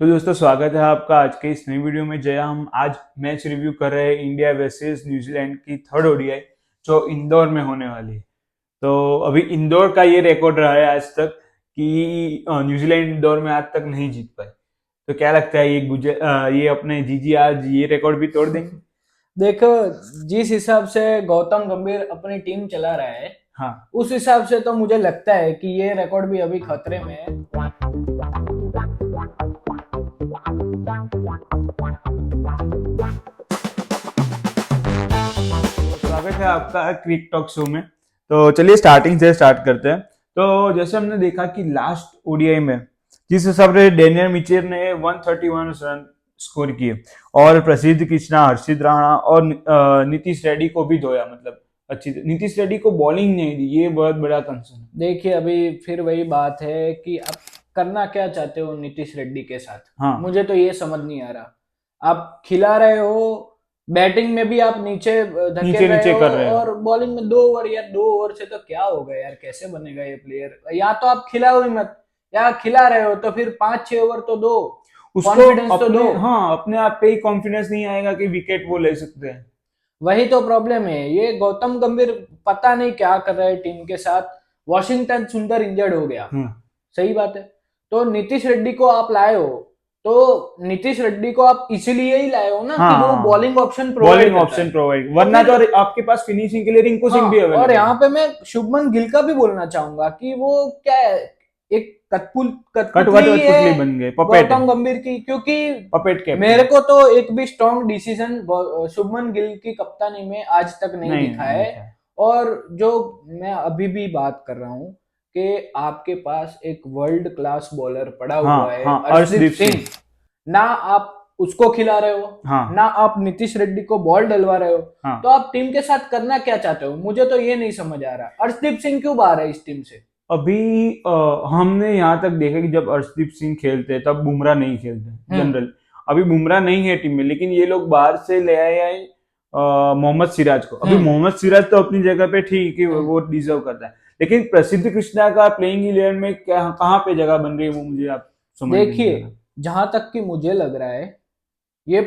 तो दोस्तों स्वागत है आपका आज के इस नई वीडियो में। जया हम आज मैच रिव्यू कर रहे हैं इंडिया वर्सेस न्यूजीलैंड की थर्ड ओडीआई जो इंदौर में होने वाली है। तो अभी इंदौर का ये रिकॉर्ड रहा है आज तक कि न्यूजीलैंड इंदौर में आज तक नहीं जीत पाई। तो क्या लगता है ये अपने जीजी आज ये रिकॉर्ड भी तोड़ देंगे? देखो, जिस हिसाब से गौतम गंभीर अपनी टीम चला रहा है, हाँ, उस हिसाब से तो मुझे लगता है कि ये रिकॉर्ड भी अभी खतरे में है। स्वागत है आपका क्रिक टॉक शो में। तो चलिए स्टार्टिंग से स्टार्ट करते हैं। तो जैसे हमने देखा कि लास्ट ओडीआई में जिस हिसाब से डेनियल मिचेल ने 131 रन स्कोर किए और प्रसिद्ध कृष्णा, हर्षित राणा और नीतीश रेड्डी को भी धोया, मतलब नीतीश रेड्डी को बॉलिंग नहीं दी, ये बहुत बड़ा कंसर्न है। देखिए, अभी फिर वही बात है कि आप करना क्या चाहते हो नीतीश रेड्डी के साथ। हाँ, मुझे तो ये समझ नहीं आ रहा। आप खिला रहे हो, बैटिंग में भी आप नीचे धकेल नीचे रहे नीचे हो, कर रहे हो। और बॉलिंग में 2 ओवर, यार 2 ओवर से तो क्या होगा यार, कैसे बनेगा ये प्लेयर। या तो आप खिलाओ ही मत, या खिला रहे हो तो फिर 5-6 ओवर तो दो, उसको कॉन्फिडेंस तो दो। अपने आप पे ही कॉन्फिडेंस नहीं आएगा कि विकेट वो ले सकते हैं। वही तो प्रॉब्लम है। ये गौतम गंभीर पता नहीं क्या कर रहा है टीम के साथ। वॉशिंगटन सुंदर इंजर्ड हो गया, सही बात है। तो नीतीश रेड्डी को आप लाए हो, तो नीतीश रेड्डी को आप इसीलिए ही लाए हो ना कि वो हाँ, बॉलिंग ऑप्शन प्रोवाइड बॉलिंग करता ऑप्शन है। प्रोवाइड, तो वरना फिर तो आपके पास फिनिशिंग के लिए रिंकू सिंह भी हाँ, और अवेलेबल यहाँ है। पे मैं शुभमन गिल का भी बोलना चाहूंगा कि वो क्या है, एक कठपुतली ही कठपुतली है बन गए, पपेट है, गौतम गंभीर की। क्योंकि पपेट मेरे कैप्टन। को तो एक भी स्ट्रॉन्ग डिसीजन शुभमन गिल की कप्तानी में आज तक नहीं नहीं दिखा नहीं है। दिखा है। और जो मैं अभी भी बात कर रहा हूं कि आपके पास एक वर्ल्ड क्लास बॉलर पड़ा हुआ हाँ है, हाँ, अर्शदीप अर्शदीप सिंह। सिंह। ना आप उसको खिला रहे हो, ना हाँ आप नीतीश रेड्डी को बॉल डलवा रहे हो। तो हाँ। आप टीम के साथ करना क्या चाहते हो, मुझे तो ये नहीं समझ आ रहा। अर्शदीप सिंह क्यों बाहर है इस टीम से? अभी हमने यहाँ तक देखा कि जब अर्शदीप सिंह खेलते तब बुमराह नहीं खेलते हम्म। जनरल। अभी बुमराह नहीं है टीम में, लेकिन ये लोग बाहर से ले आए हैं मोहम्मद सिराज को। अभी हम्म। मोहम्मद सिराज तो अपनी जगह पे ठीक है, हम्म। वो डिजर्व करता है। लेकिन प्रसिद्ध कृष्णा का प्लेइंग इलेवन में क्या कहाँ पे जगह बन रही है, वो मुझे आप समझ में नहीं देखिए, आ रहा। जहां तक कि मुझे लग रहा है, ये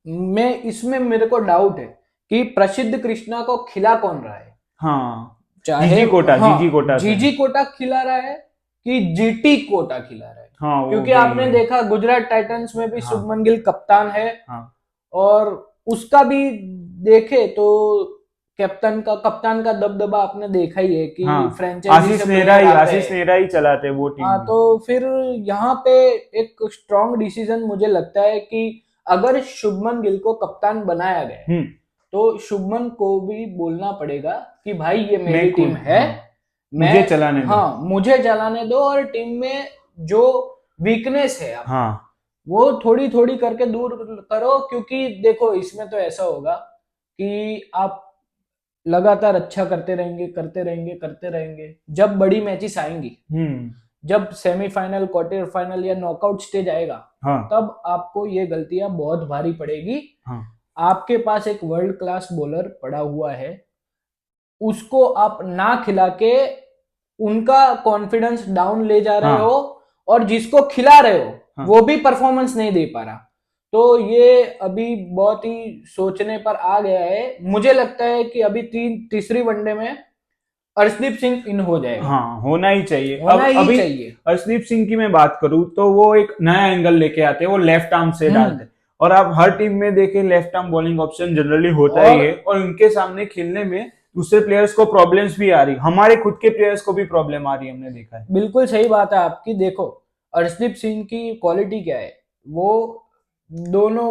मैं इसमें मेरे को डाउट है कि प्रसिद्ध कृष्णा को खिला कौन रहा है। हाँ, चाहे जीजी हाँ, कोटा से। जीजी कोटा खिला रहा है कि जीटी कोटा खिला रहा है। हाँ, वो क्योंकि है ही आपने है। देखा गुजरात टाइटंस में भी हाँ शुभमन गिल कप्तान है, हाँ और उसका भी देखे तो कप्तान का दबदबा आपने देखा ही है कि हाँ, फ्रेंचाइजी से प्लेयर आते आशीष हैं। नेहरा ही चलाते वो टीम हाँ, भी। तो फिर यहाँ पे एक स्ट्रॉन्ग डिसीजन मुझे लगता है कि अगर शुभमन गिल को कप्तान बनाया गया है, हम्म। तो शुभमन को भी बोलना पड़ेगा कि भाई ये मैं मेरी टीम खुद, है। हाँ, मैं मुझे चलाने दो। हाँ, मुझे चलाने दो, और टीम में जो वीकनेस है आप हाँ वो थोड़ी थोड़ी करके दूर करो। क्योंकि देखो, इसमें तो ऐसा होगा कि आप लगातार अच्छा करते रहेंगे, करते रहेंगे, करते रहेंगे। जब बड़ी मैचेस आएंगी, हम्म। जब सेमीफाइनल, क्वार्टर फाइनल या नॉकआउट स्टेज आएगा, हाँ तब आपको ये गलतियां बहुत भारी पड़ेगी। हाँ आपके पास एक वर्ल्ड क्लास बॉलर पड़ा हुआ है, उसको आप ना खिला के उनका कॉन्फिडेंस डाउन ले जा रहे हो, हाँ और जिसको खिला रहे हो हाँ। वो भी परफॉर्मेंस नहीं दे पा रहा। तो ये अभी बहुत ही सोचने पर आ गया है। मुझे लगता है कि अभी तीसरी वनडे में अर्शदीप सिंह इन हो जाएगा, हाँ, होना ही चाहिए। होना अब ही अभी चाहिए। अर्शदीप सिंह की मैं बात करूं तो वो एक नया एंगल लेके आते हैं, वो लेफ्ट आर्म से हम्म। डालते हैं। और आप हर टीम में देखें left arm bowling option generally होता ही और है, और उनके सामने खेलने में दूसरे प्लेयर्स को प्रॉब्लम्स भी आ रही, हमारे खुद के प्लेयर्स को भी प्रॉब्लम आ रही है, हमने देखा है। बिल्कुल सही बात है आपकी। देखो, अर्शदीप सिंह की क्वालिटी क्या है, वो दोनों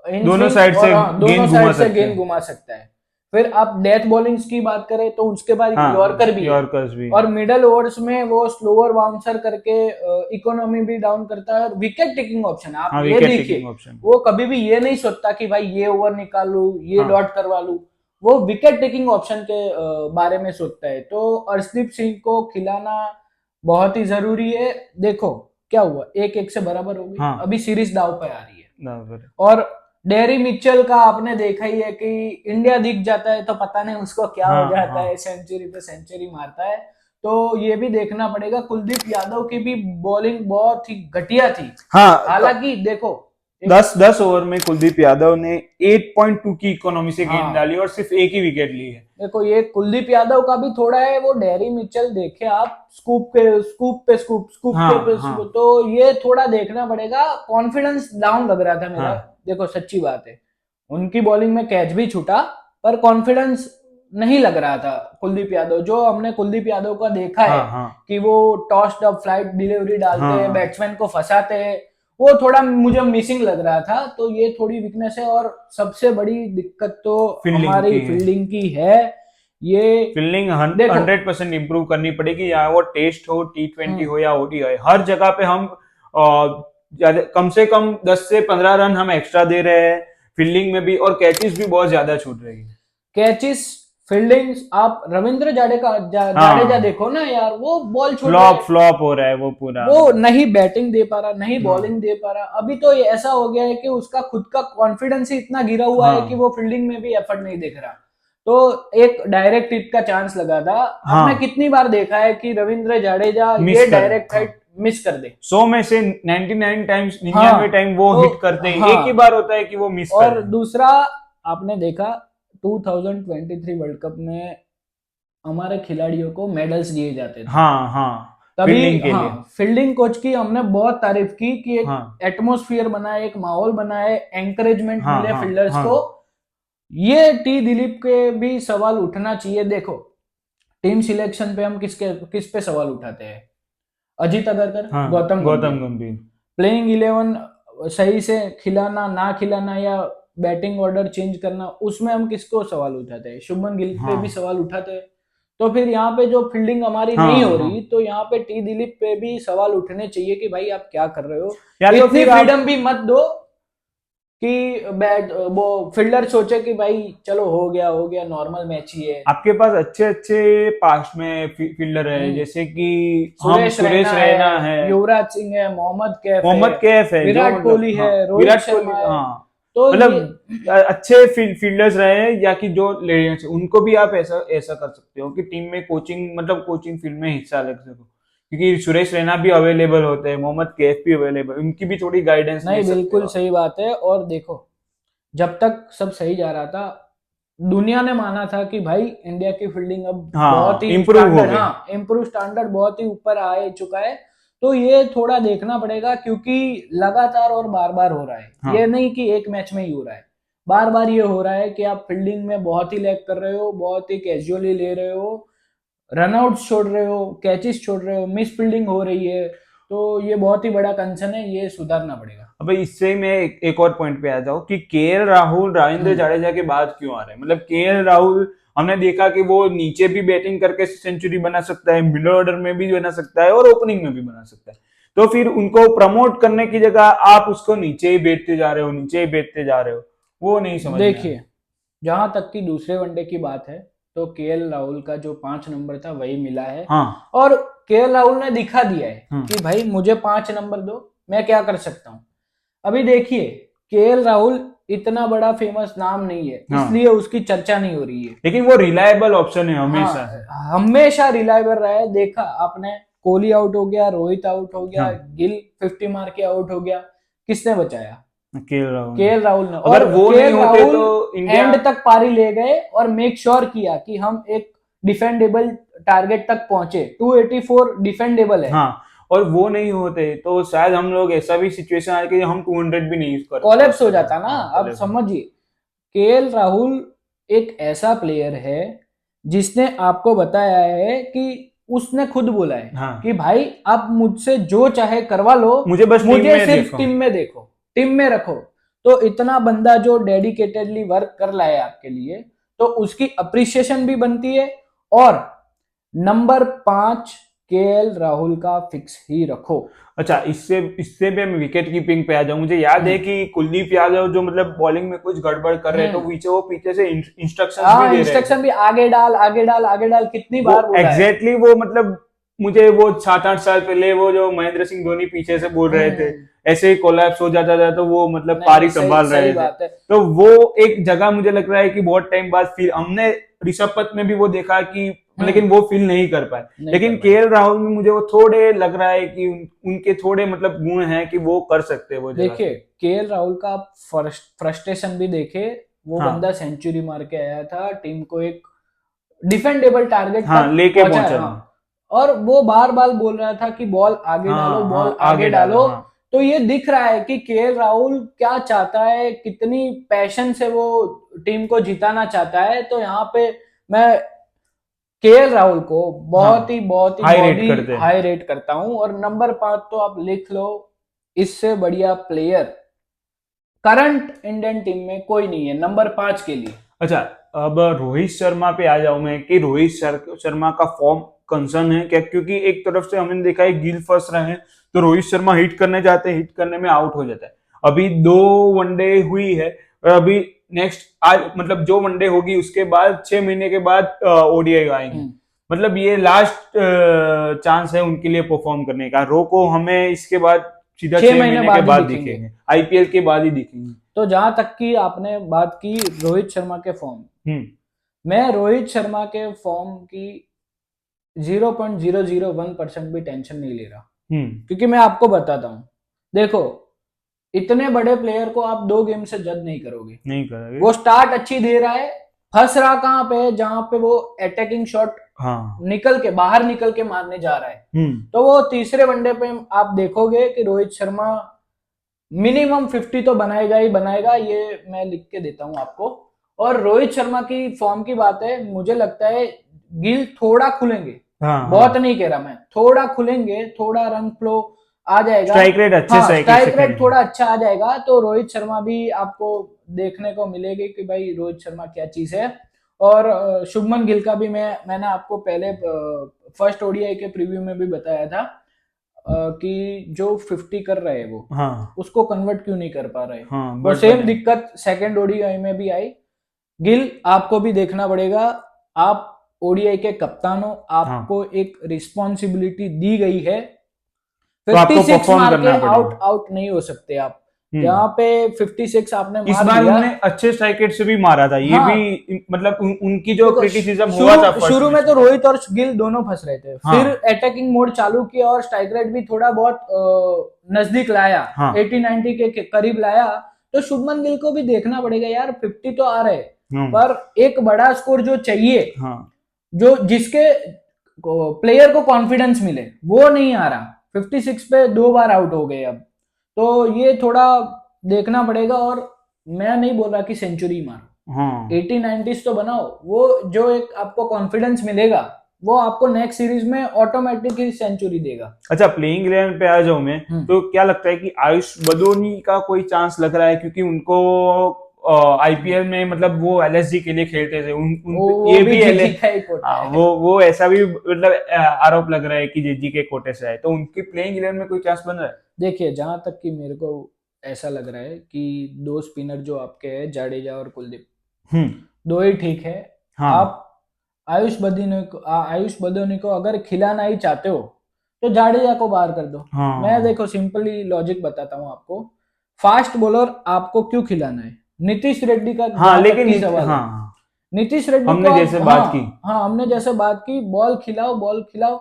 इन दोनों स्विंग साइड और से हाँ, दोनों गेंद घुमा साइड से सकते गेंद हैं। घुमा सकता है। फिर आप डेथ बॉलिंग्स की बात करें तो उसके बाद हाँ, यॉर्कर भी है, यॉर्कर्स भी। और मिडल ओवर्स में वो स्लोअर बाउंसर करके इकोनॉमी भी डाउन करता है। और विकेट टेकिंग ऑप्शन आप हाँ, ये विकेट टेकिंग देखिए, ऑप्शन। वो कभी भी ये नहीं सोचता कि भाई ये ओवर निकाल लू, ये हाँ डॉट करवा लू। वो विकेट टेकिंग ऑप्शन के बारे में सोचता है। तो अर्शदीप सिंह को खिलाना बहुत ही जरूरी है। देखो, क्या हुआ, 1-1 से बराबर हो गई, हाँ, अभी सीरीज दाव पे आ रही है। बराबर। और डेरी मिचेल का आपने देखा ही है कि इंडिया दिख जाता है तो पता नहीं उसको क्या हो हाँ जाता हाँ है, सेंचुरी पे सेंचुरी मारता है। तो ये भी देखना पड़ेगा, कुलदीप यादव की भी बॉलिंग बहुत ही घटिया थी। हाँ, हालांकि देखो 10 ओवर में कुलदीप यादव ने 8.2 की इकोनॉमी से गेंद हाँ। डाली और सिर्फ एक ही विकेट ली है। देखो ये कुलदीप यादव का भी थोड़ा है, वो डेरी मिचेल देखे आप, स्कूप पे स्कूप हाँ, पे हाँ। तो ये थोड़ा देखना पड़ेगा, कॉन्फिडेंस डाउन लग रहा था मेरा। हाँ। देखो सच्ची बात है, उनकी बॉलिंग में कैच भी छूटा पर कॉन्फिडेंस नहीं लग रहा था कुलदीप यादव। जो हमने कुलदीप यादव का देखा है हाँ, हाँ, कि वो टॉस्ड अप फ्लाइट डिलीवरी डालते हाँ, हैं, हाँ। बैट्समैन को फंसाते हैं, वो थोड़ा मुझे मिसिंग लग रहा था। तो ये थोड़ी वीकनेस है, और सबसे बड़ी दिक्कत तो फील्डिंग हमारी की है। फील्डिंग की है। ये फील्डिंग देखो 100% इम्प्रूव करनी पड़ेगी, या वो टेस्ट हो, T20 हम्म, हो या ODI, हर जगह पे हम कम से कम 10 से 15 रन हम एक्स्ट्रा दे रहे हैं फील्डिंग में भी, और कैचेस भी बहुत ज्यादा छूट रही है। कैचिस, फील्डिंग्स, आप रविंद्र जाडेजा हाँ, देखो ना यार, वो बॉल छोड़ रहा फ्लॉप है, फ्लॉप हो रहा है वो पूरा। वो नहीं बैटिंग दे पा रहा, नहीं हाँ, बॉलिंग दे पा रहा। अभी तो ये ऐसा हो गया है कि उसका खुद का कॉन्फिडेंस ही इतना गिरा हुआ है कि हाँ, वो फील्डिंग में भी एफर्ट नहीं दिख रहा। तो एक डायरेक्ट हिट का चांस लगा था, आपने हाँ, कितनी बार देखा है कि रविंद्र जाडेजा मिस ये कर, डायरेक्ट हाँ, हिट मिस कर दे। 100 में से 99 टाइम्स, हाँ 99 टाइम वो तो हिट करते हैं, एक ही हाँ, बार होता है कि वो मिस कर और जाए। दूसरा आपने देखा 2023 वर्ल्ड कप में हमारे खिलाड़ियों को मेडल्स दिए जाते थे, हाँ, हाँ, तभी फील्डिंग के लिए। हाँ फील्डिंग कोच की हमने बहुत तारीफ की कि एक हाँ, एटमोस्फियर बनाए, एक माहौल बनाए, एंकरेजमेंट हाँ, मिले हाँ, फील्डर्स हाँ, को। ये टी दिलीप के भी सवाल उठना चाहिए। देखो टीम सिलेक्शन पे हम किस पे सवाल उठाते हैं, अजीत अगरकर, हाँ, गौतम गौतम गंभीर, गंभीर। प्लेइंग 11 सही से खिलाना ना खिलाना, या बैटिंग ऑर्डर चेंज करना, उसमें हम किसको सवाल उठाते हैं, शुभमन गिल पे भी हाँ, सवाल उठाते हैं। तो फिर यहाँ पे जो फील्डिंग हमारी नहीं हाँ, हो हाँ, रही, तो यहाँ पे टी दिलीप पे भी सवाल उठने चाहिए कि भाई आप क्या कर रहे हो, या तो इतनी फिर आप, फ्रीडम भी मत दो कि बैट वो फील्डर सोचे कि भाई चलो हो गया नॉर्मल मैच ही है। आपके पास अच्छे अच्छे पास्ट में फील्डर है, हम्म, जैसे कि हम सुरेश सुरेश रैना रैना है, है, युवराज सिंह है, मोहम्मद कैफ है, मोहम्मद कैफ है, जो विराट मतलब, कोहली हाँ, है, रोहित विराट कोहली, शर्मा है। हाँ, तो ये मतलब अच्छे फील्डर्स रहे हैं, या कि जो लेजेंड्स, उनको भी आप ऐसा ऐसा कर सकते हो कि टीम में कोचिंग, मतलब कोचिंग फील्ड में हिस्सा ले सको, क्योंकि सुरेश रैना भी अवेलेबल होते हैं, मोहम्मद कैफ भी अवेलेबल, उनकी भी थोड़ी गाइडेंस ले नहीं, सकते बिल्कुल हो। सही बात है। और देखो जब तक सब सही जा रहा था, दुनिया ने माना था कि भाई इंडिया की फील्डिंग अब बहुत हाँ, ही इम्प्रूव हो स्टैंडर्ड, गई। हाँ इम्प्रूव स्टैंडर्ड बहुत ही ऊपर आ चुका है। तो ये थोड़ा देखना पड़ेगा, क्योंकि लगातार और बार बार हो रहा है, हाँ, ये नहीं कि एक मैच में ही हो रहा है, बार बार ये हो रहा है कि आप फील्डिंग में बहुत ही लैग कर रहे हो, बहुत ही कैजुअली ले रहे हो, रनआउट्स छोड़ रहे हो, कैचेस छोड़ रहे हो, मिस फील्डिंग हो रही है। तो ये बहुत ही बड़ा कंसर्न है, ये सुधारना पड़ेगा। अब इससे मैं एक और पॉइंट पे आ जाऊं कि KL राहुल रविंद्र हम्म, जाडेजा के बाद क्यों आ रहे हैं। मतलब KL राहुल, हमने देखा कि वो नीचे भी बैटिंग करके सेंचुरी बना सकता है, मिडिल ऑर्डर में भी बना सकता है, और ओपनिंग में भी बना सकता है। तो फिर उनको प्रमोट करने की जगह आप उसको नीचे ही बैठते जा रहे हो, नीचे ही बैठते जा रहे हो, वो नहीं समझ में आया। देखिए जहां तक की दूसरे वनडे की बात है, तो केएल राहुल का जो 5 नंबर था वही मिला है। हाँ, और केएल राहुल ने दिखा दिया है हाँ, कि भाई मुझे 5 नंबर दो, मैं क्या कर सकता हूं। अभी देखिए केएल राहुल इतना बड़ा फेमस नाम नहीं है, हाँ, इसलिए उसकी चर्चा नहीं हो रही है। लेकिन वो रिलायबल ऑप्शन है हमेशा से। हाँ हमेशा रिलायबल रहा है। देखा आपने, कोहली आउट हो गया, रोहित आउट हो गया, हाँ, गिल 50 मार के आउट हो गया, किसने बचाया, KL राहुल, केएल राहुल ने। अगर और वो नहीं केएल होते राहुल तो इंडिया, एंड तक पारी ले गए और मेक श्योर किया कि हम एक डिफेंडेबल टारगेट तक पहुंचे। 284 डिफेंडेबल है। हाँ, और वो नहीं होते तो शायद हम लोग ऐसा भी सिचुएशन आ कि हम 200 भी नहीं कर कोलैप्स हो जाता ना। हाँ, अब समझिए केएल राहुल एक ऐसा प्लेयर है जिसने आपको बताया है कि उसने खुद बोला है हाँ, कि भाई आप मुझसे जो चाहे करवा लो, मुझे बस टीम मुझे में सिर्फ देखो। टीम में देखो, टीम में रखो। तो इतना बंदा जो डेडिकेटेडली वर्क कर रहा है आपके लिए, तो उसकी अप्रिसिएशन भी बनती है। और नंबर 5 केएल राहुल का फिक्स ही रखो। अच्छा, इससे इससे भी मैं विकेट कीपिंग पे आ जाऊं। मुझे याद है कि कुलदीप यादव जो मतलब बॉलिंग में कुछ गड़बड़ कर रहे, तो वो पीछे से इंस्ट्रक्शंस भी हाँ दे रहे थे। इंस्ट्रक्शन भी, आगे डाल आगे डाल आगे डाल, कितनी वो बार बोला है। एग्जैक्टली वो मतलब, मुझे वो 7-8 साल पहले वो जो महेंद्र सिंह धोनी पीछे से बोल रहे थे, ऐसे ही कोलैप्स हो जाता था तो वो मतलब नहीं पारी सही संभाल सही रहे थे। बात है। तो वो एक जगह मुझे लग रहा है कि बहुत टाइम बाद फिर हमने ऋषभ पंत में भी वो देखा कि लेकिन वो फील नहीं कर पाए। लेकिन केएल राहुल में मुझे वो थोड़े लग रहा है कि उनके थोड़े मतलब गुण हैं कि वो कर सकते हैं वो जगह। देखिए केएल राहुल का आप फ्रस्ट्रेशन भी देखे, वो हाँ। बंदा सेंचुरी मार के आया था, टीम को एक डिफेंडेबल टारगेट हाँ, तक लेके पहुंचाया। पहुंचा। हाँ। और वो बार बार बोल रहा था कि बॉल आगे डालो, हाँ बॉल हाँ, आगे डालो। हाँ। तो ये दिख रहा है कि केएल राहुल क्या चाहता है, कितनी पैशन से वो टीम को जिताना चाहता है। तो यहाँ पे मैं केएल राहुल को बहुत ही हाई रेट करते हैं। हाई रेट करता हूँ। और नंबर 5 तो आप लिख लो, इससे बढ़िया प्लेयर करंट इंडियन टीम में कोई नहीं है नंबर 5 के लिए। अच्छा, अब रोहित शर्मा पे आ जाऊं मैं कि रोहित शर्मा का फॉर्म कंसर्न है क्या? क्योंकि एक तरफ से हमने देखा है गिल फंस रहे हैं, तो रोहित शर्मा हिट करने जाते हैं, हिट करने में आउट हो जाता है। अभी 2 वनडे हुई है और अभी नेक्स्ट आज मतलब जो वनडे होगी उसके बाद 6 महीने के बाद ओडीआई आएंगे। मतलब ये लास्ट चांस है उनके लिए परफॉर्म करने का। रोको हमें इसके बाद सीधा 6 महीने के बाद बाद ही दिखेंगे। दिखेंगे, आईपीएल के बाद ही दिखेंगे। तो जहां तक की आपने बात की रोहित शर्मा के फॉर्म, मैं रोहित शर्मा के फॉर्म की 0.001% भी टेंशन नहीं ले रहा। क्योंकि मैं आपको बताता हूं, देखो इतने बड़े प्लेयर को आप 2 गेम से जज नहीं करोगे। वो स्टार्ट अच्छी दे रहा है, फंस रहा कहां पे, जहां पे वो अटैकिंग शॉट बाहर निकल के मारने जा रहा है। तो वो तीसरे वनडे पे आप देखोगे कि रोहित शर्मा मिनिमम 50 तो बनाएगा ही बनाएगा, ये मैं लिख के देता हूं आपको। और रोहित शर्मा की फॉर्म की बात है, मुझे लगता है गिल थोड़ा खुलेंगे, बहुत नहीं कह रहा मैं, थोड़ा खुलेंगे, थोड़ा रन फ्लो आ जाएगा, स्ट्राइक रेट अच्छे से स्ट्राइक रेट थोड़ा अच्छा आ जाएगा, तो रोहित शर्मा भी आपको देखने को मिलेगी कि भाई रोहित शर्मा क्या चीज है। और शुभमन गिल का भी मैंने आपको पहले फर्स्ट ओडीआई के प्रीव्यू में भी बताया था कि जो 50 कर रहे हैं वो उसको कन्वर्ट क्यों नहीं कर पा रहे। वो सेम दिक्कत सेकंड ओडीआई में भी आई। गिल आपको भी देखना पड़ेगा, आप ओडीआई के कप्तान हो, आपको एक रिस्पॉन्सिबिलिटी दी गई है, 56 मार के आउट नहीं हो सकते आप। यहाँ पे 56 आपने मार इस बार उन्होंने अच्छे स्ट्राइक रेट से भी मारा था। ये भी मतलब उनकी जो क्रिटिसिज्म हुआ था शुरू में तो रोहित और गिल दोनों फंस रहे थे। फिर अटैकिंग मोड चालू किया और स्ट्राइक रेट भी थोड़ा बहुत नजदीक लाया, 80-90 के करीब लाया। तो शुभमन गिल को भी देखना पड़ेगा यार, 50 तो आ रहे पर एक बड़ा स्कोर जो चाहिए, जो जिसके प्लेयर को कॉन्फिडेंस मिले, वो नहीं आ रहा। 56 पे 2 बार आउट हो गए अब, तो ये थोड़ा देखना पड़ेगा। और मैं नहीं बोल रहा कि सेंचुरी मारो, 80-90 तो बनाओ, वो जो एक आपको कॉन्फिडेंस मिलेगा वो आपको नेक्स्ट सीरीज में ऑटोमेटिक ही सेंचुरी देगा। अच्छा, प्लेइंग 11 पे आ जाऊं मैं, तो क्या लगता है कि आयुष बदोनी का कोई चांस लग रहा है? क्योंकि उनको आईपीएल में मतलब वो एलएसजी के लिए खेलते थे, ये भी वो ऐसा भी मतलब आरोप लग रहा है कि जेजी के कोटे से आए, तो उनकी प्लेइंग 11 में कोई चांस बन रहा है? देखिए जहां तक कि मेरे को ऐसा लग रहा है कि 2 स्पिनर जो आपके हैं, जाडेजा और कुलदीप, 2 ही ठीक है। आप आयुष बदोनी को अगर खिलाना ही चाहते हो तो जाडेजा को बाहर कर दो। मैं देखो सिंपली लॉजिक बताता हूँ आपको, फास्ट बॉलर आपको क्यों खिलाना है? नीतीश रेड्डी का लेकिन सवाल नीतीश रेड्डी हमने जैसे बात की, हमने जैसे बात की, बॉल खिलाओ,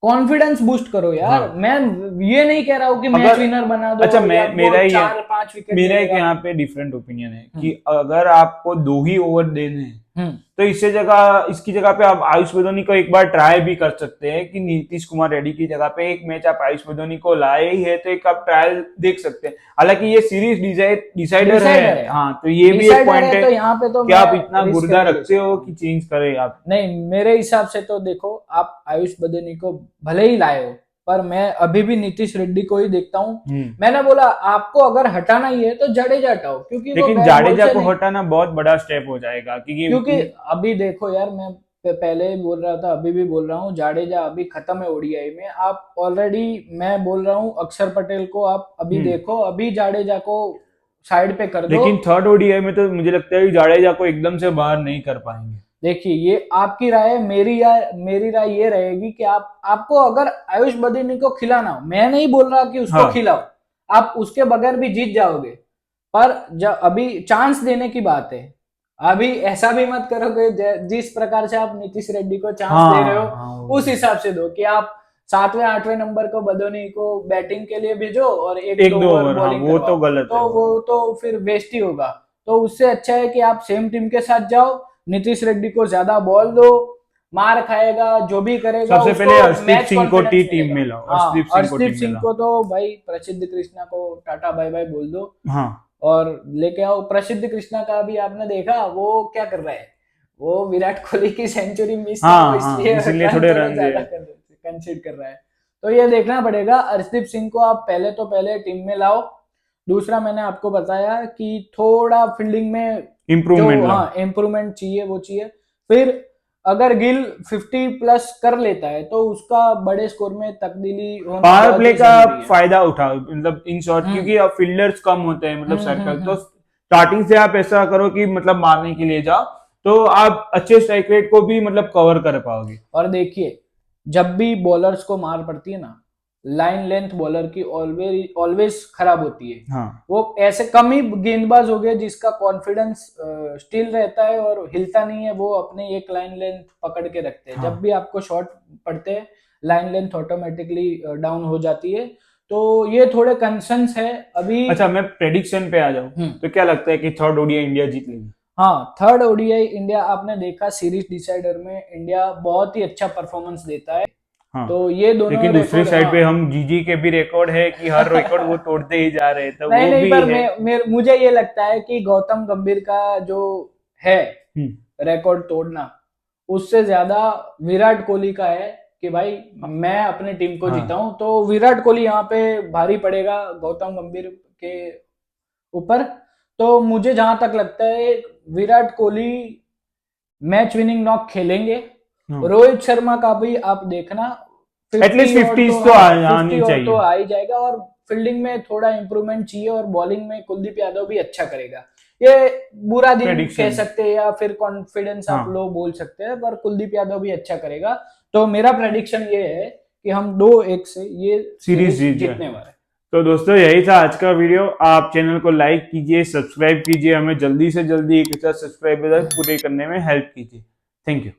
कॉन्फिडेंस बूस्ट करो यार। मैं ये नहीं कह रहा हूँ कि मैच विनर बना दो। अच्छा, मेरा 4-5 विकेट, मेरा एक यहाँ पे डिफरेंट ओपिनियन है कि अगर आपको 2 ही ओवर देने हैं तो इसकी जगह पे आप आयुष बदोनी को एक बार ट्राई भी कर सकते हैं कि नीतीश कुमार रेड्डी की जगह पे एक मैच आप आयुष बदोनी को लाए ही है तो एक आप ट्रायल देख सकते हैं। हालांकि ये सीरीज डिसाइडर है। तो ये भी एक पॉइंट है, तो यहाँ पे तो कि आप इतना गुर्दा रखते हो कि चेंज करें आप। नहीं, मेरे हिसाब से तो देखो, आप आयुष बदोनी को भले ही लाए हो, पर मैं अभी भी नीतीश रेड्डी को ही देखता हूँ। मैंने बोला आपको अगर हटाना ही है तो जाडेजा हटाओ, क्योंकि लेकिन जाडेजा को हटाना बहुत बड़ा स्टेप हो जाएगा। क्योंकि अभी देखो यार, मैं पहले बोल रहा था, अभी भी बोल रहा हूँ, जाडेजा अभी खत्म है ओडीआई में। आप ऑलरेडी, मैं बोल रहा हूँ अक्षर पटेल को आप अभी देखो, अभी जाडेजा को साइड पे कर दो। लेकिन थर्ड ओडीआई में तो मुझे लगता है जाडेजा को एकदम से बाहर नहीं कर पाएंगे। देखिए ये आपकी राय है, मेरी राय ये रहेगी कि आपको अगर आयुष बदोनी को खिलाना हो, मैं नहीं बोल रहा कि उसको खिलाओ, आप उसके बगैर भी जीत जाओगे, पर जब अभी चांस देने की बात है, अभी ऐसा भी मत करो कि जिस प्रकार से आप नीतीश रेड्डी को चांस हाँ, दे रहे हो हाँ, उस हिसाब से दो कि आप 7वें 8वें नंबर को बदोनी को बैटिंग के लिए भेजो और एक एक दो दो ओवर ओवर, हाँ, बॉलिंग वो तो करवाओ, गलत है। तो वो तो फिर वेस्ट ही होगा। तो उससे अच्छा है कि आप सेम टीम के साथ जाओ, नीतीश रेड्डी को ज्यादा बॉल दो, मार खाएगा जो भी करेगा सबसे उसको पहले हर्षदीप मैच सिंह को कॉन्फिडेंस टीम मिलेगा। में लाओ, हाँ, हर्षदीप सिंह को हर्षदीप टीम में सिंह लाओ। को तो भाई प्रसिद्ध कृष्णा को टाटा बाय बाय बोल दो हाँ, और लेके आओ। प्रसिद्ध कृष्णा का भी आपने देखा वो क्या कर रहा है, वो विराट कोहली की सेंचुरी मिस है, वो हाँ, हाँ, इसलिए इसीलिए रन थोड़े थोड़ा रन ज्यादा दिए। कंसीड कर रहा है। तो ये देखना पड़ेगा, हर्षदीप सिंह को आप पहले तो पहले टीम में लाओ। दूसरा मैंने आपको बताया कि थोड़ा फील्डिंग में जो इम्प्रूवमेंट लाओ। हाँ इम्प्रूवमेंट चाहिए वो चाहिए। फिर अगर गिल 50+ कर लेता है तो उसका बड़े स्कोर में तब्दीली होना पावर बहुत प्ले ही का जरूरी है। फायदा उठाओ, मतलब इन शॉर्ट, हम्म क्योंकि अब फील्डर्स कम होते हैं, मतलब सर्कल, तो हम्म। स्टार्टिंग से आप ऐसा करो कि मतलब मारने के लिए जाओ, तो आप अच्छे स्ट्राइक रेट को भी मतलब कवर कर पाओगे। और देखिए जब भी बॉलर्स को मार पड़ती है ना, लाइन लेंथ बॉलर की ऑलवेज ऑलवेज खराब होती है। हाँ, वो ऐसे कम ही गेंदबाज हो गए जिसका कॉन्फिडेंस स्टिल रहता है और हिलता नहीं है, वो अपने एक लाइन लेंथ पकड़ के रखते हैं। हाँ। जब भी आपको शॉट पड़ते हैं लाइन लेंथ ऑटोमेटिकली डाउन हो जाती है। तो ये थोड़े कंसर्न्स है अभी। अच्छा, मैं प्रेडिक्शन पे आ जाऊं, तो क्या लगता है कि थर्ड ओडीआई इंडिया जीत लेगी? हाँ, थर्ड ओडीआई इंडिया, आपने देखा सीरीज डिसाइडर में इंडिया बहुत ही अच्छा परफॉर्मेंस देता है। हाँ, तो ये दोनों लेकिन दूसरी रिकॉर्ड, साइड पे हाँ। हम जीजी के भी रिकॉर्ड है कि हर रिकॉर्ड वो तोड़ते ही जा रहे हैं, तो नहीं वो नहीं, भी पर है। मुझे ये लगता है कि गौतम गंभीर का जो है हम्म। रिकॉर्ड तोड़ना, उससे ज्यादा विराट कोहली का है कि भाई मैं अपनी टीम को हाँ, जीताऊं। तो विराट कोहली यहाँ पे भारी पड़ेगा गौतम गंभीर के ऊपर। तो मुझे जहां तक लगता है Virat Kohli match winning knock खेलेंगे। हाँ। रोहित शर्मा का भी आप देखना एटलीस्ट 50 और 50 तो, तो हाँ आनी 50 और तो चाहिए। आ ही जाएगा। और फील्डिंग में थोड़ा इंप्रूवमेंट चाहिए और बॉलिंग में कुलदीप यादव भी अच्छा करेगा। ये बुरा दिन कह प्रेडिक्शन। सकते हैं या फिर कॉन्फिडेंस आप हाँ, लो बोल सकते हैं, पर कुलदीप यादव भी अच्छा करेगा। तो मेरा प्रेडिक्शन ये है कि हम 2-1 से ये सीरीज सीरीज जीत जाए। जीतने वाले हैं। तो दोस्तों, यही था आज का वीडियो। आप चैनल को लाइक कीजिए, सब्सक्राइब कीजिए, हमें जल्दी से जल्दी 1000 सब्सक्राइबर पूरे करने में हेल्प कीजिए। Thank you.